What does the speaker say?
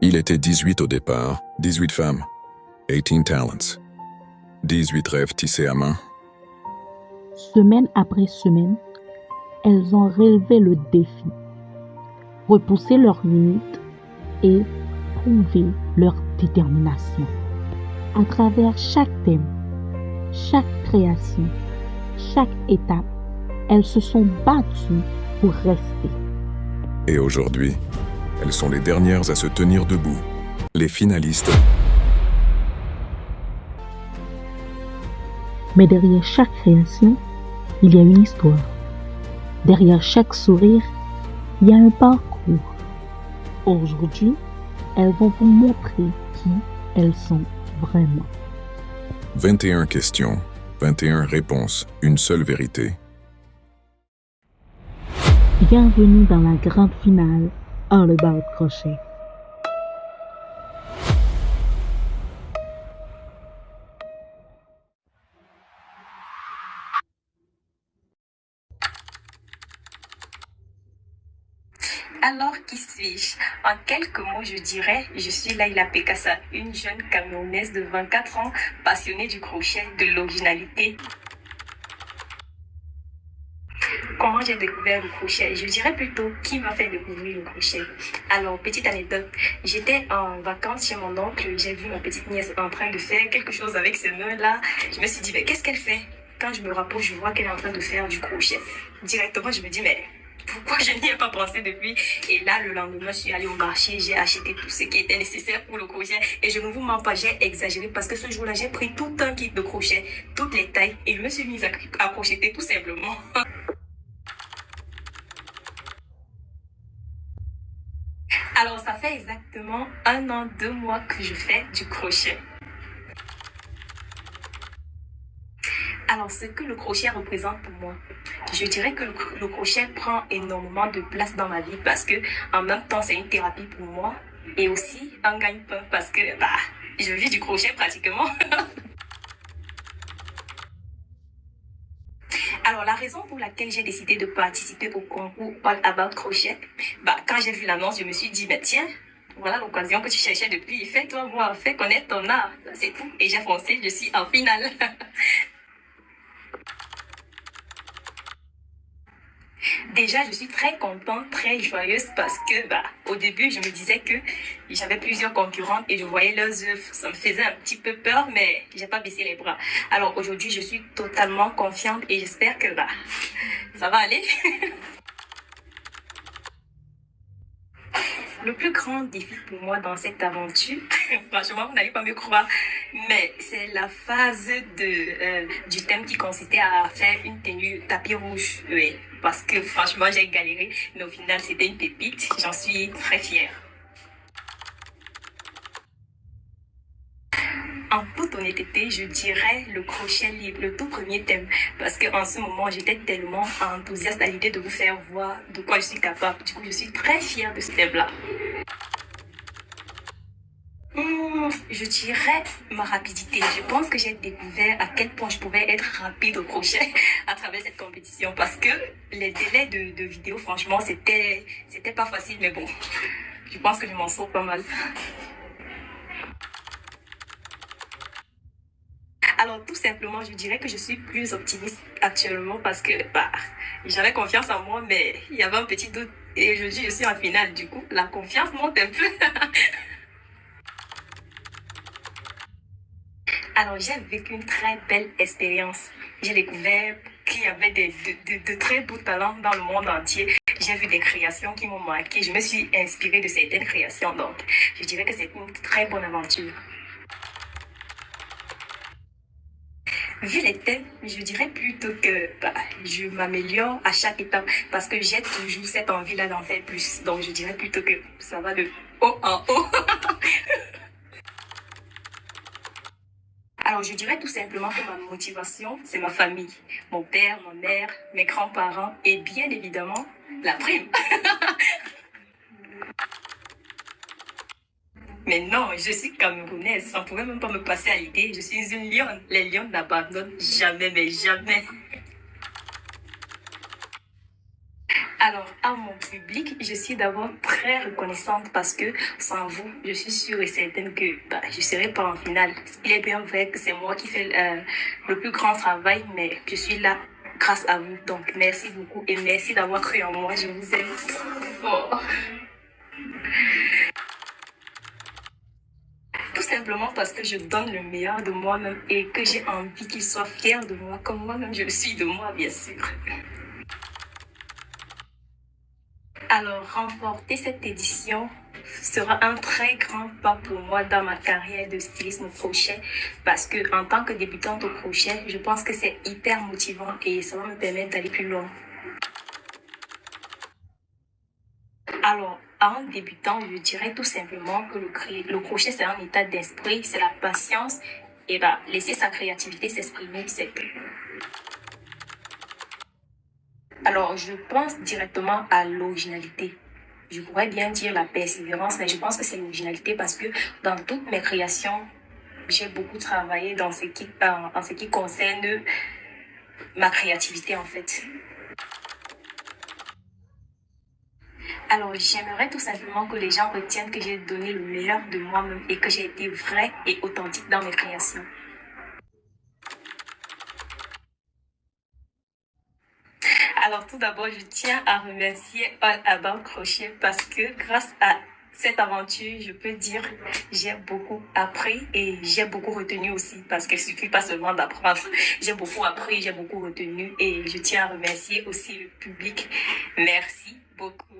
Il était 18 au départ, 18 femmes, 18 talents, 18 rêves tissés à main. Semaine après semaine, elles ont relevé le défi, repoussé leurs limites et prouvé leur détermination. À travers chaque thème, chaque création, chaque étape, elles se sont battues pour rester. Et aujourd'hui, elles sont les dernières à se tenir debout, les finalistes. Mais derrière chaque création, il y a une histoire. Derrière chaque sourire, il y a un parcours. Aujourd'hui, elles vont vous montrer qui elles sont vraiment. 21 questions, 21 réponses, une seule vérité. Bienvenue dans la grande finale All About Crochet. Alors, qui suis-je? En quelques mots, je dirais, je suis Laila Pekassa, une jeune Camerounaise de 24 ans, passionnée du crochet, de l'originalité. Comment j'ai découvert le crochet? Je dirais plutôt qui m'a fait découvrir le crochet. Alors, petite anecdote, j'étais en vacances chez mon oncle, j'ai vu ma petite nièce en train de faire quelque chose avec ses mains-là. Je me suis dit, mais qu'est-ce qu'elle fait? Quand je me rapproche, je vois qu'elle est en train de faire du crochet. Directement, je me dis, mais pourquoi je n'y ai pas pensé depuis? Et là, le lendemain, je suis allée au marché, j'ai acheté tout ce qui était nécessaire pour le crochet. Et je ne vous mens pas, j'ai exagéré parce que ce jour-là, j'ai pris tout un kit de crochet, toutes les tailles, et je me suis mise à crocheter tout simplement. Alors, ça fait exactement 1 an, 2 mois que je fais du crochet. Alors, ce que le crochet représente pour moi, je dirais que le crochet prend énormément de place dans ma vie parce que, en même temps, c'est une thérapie pour moi et aussi un gagne-pain parce que, je vis du crochet pratiquement. Alors, la raison pour laquelle j'ai décidé de participer au concours All About Crochet, quand j'ai vu l'annonce, je me suis dit, tiens, voilà l'occasion que tu cherchais depuis. Fais-toi voir, fais connaître ton art. C'est tout. Et j'ai foncé, je suis en finale. Déjà, je suis très contente, très joyeuse parce que, au début, je me disais que j'avais plusieurs concurrentes et je voyais leurs œuvres. Ça me faisait un petit peu peur, mais j'ai pas baissé les bras. Alors aujourd'hui, je suis totalement confiante et j'espère que, ça va aller. Le plus grand défi pour moi dans cette aventure, franchement, vous n'allez pas me croire, mais c'est la phase du thème qui consistait à faire une tenue tapis rouge. Oui, parce que franchement, j'ai galéré, mais au final, c'était une pépite. J'en suis très fière. En toute honnêteté, je dirais le crochet libre, le tout premier thème. Parce qu'en ce moment, j'étais tellement enthousiaste à l'idée de vous faire voir de quoi je suis capable. Du coup, je suis très fière de ce thème-là. Je dirais ma rapidité. Je pense que j'ai découvert à quel point je pouvais être rapide au crochet à travers cette compétition. Parce que les délais de vidéo, franchement, c'était pas facile. Mais bon, je pense que je m'en sors pas mal. Alors, tout simplement, je dirais que je suis plus optimiste actuellement parce que j'avais confiance en moi, mais il y avait un petit doute. Et aujourd'hui, je suis en finale. Du coup, la confiance monte un peu. Alors, j'ai vécu une très belle expérience. J'ai découvert qu'il y avait de très beaux talents dans le monde entier. J'ai vu des créations qui m'ont marqué. Je me suis inspirée de certaines créations. Donc, je dirais que c'est une très bonne aventure. Vu les thèmes, je dirais plutôt que je m'améliore à chaque étape parce que j'ai toujours cette envie-là d'en faire plus. Donc, je dirais plutôt que ça va de haut en haut. Alors, je dirais tout simplement que ma motivation, c'est ma famille. Mon père, ma mère, mes grands-parents et bien évidemment, la prime. Mais non, je suis camerounaise. Ça ne pouvait même pas me passer à l'idée. Je suis une lionne. Les lions n'abandonnent jamais, mais jamais. Alors, à mon mon public, je suis d'abord très reconnaissante parce que sans vous, je suis sûre et certaine que je ne serais pas en finale. Il est bien vrai que c'est moi qui fais le plus grand travail, mais je suis là grâce à vous. Donc merci beaucoup et merci d'avoir cru en moi. Je vous aime trop fort. Tout simplement parce que je donne le meilleur de moi-même et que j'ai envie qu'ils soient fiers de moi, comme moi-même je le suis de moi, bien sûr. Alors, remporter cette édition sera un très grand pas pour moi dans ma carrière de stylisme au crochet parce que en tant que débutante au crochet, je pense que c'est hyper motivant et ça va me permettre d'aller plus loin. Alors, en débutant, je dirais tout simplement que le crochet, c'est un état d'esprit, c'est la patience et laisser sa créativité s'exprimer, c'est tout. Alors, je pense directement à l'originalité. Je pourrais bien dire la persévérance, mais je pense que c'est l'originalité parce que dans toutes mes créations, j'ai beaucoup travaillé en ce qui concerne ma créativité en fait. Alors, j'aimerais tout simplement que les gens retiennent que j'ai donné le meilleur de moi-même et que j'ai été vraie et authentique dans mes créations. Alors, tout d'abord, je tiens à remercier All About Crochet parce que grâce à cette aventure, je peux dire, j'ai beaucoup appris et j'ai beaucoup retenu aussi parce qu'il ne suffit pas seulement d'apprendre. J'ai beaucoup appris, j'ai beaucoup retenu et je tiens à remercier aussi le public. Merci beaucoup.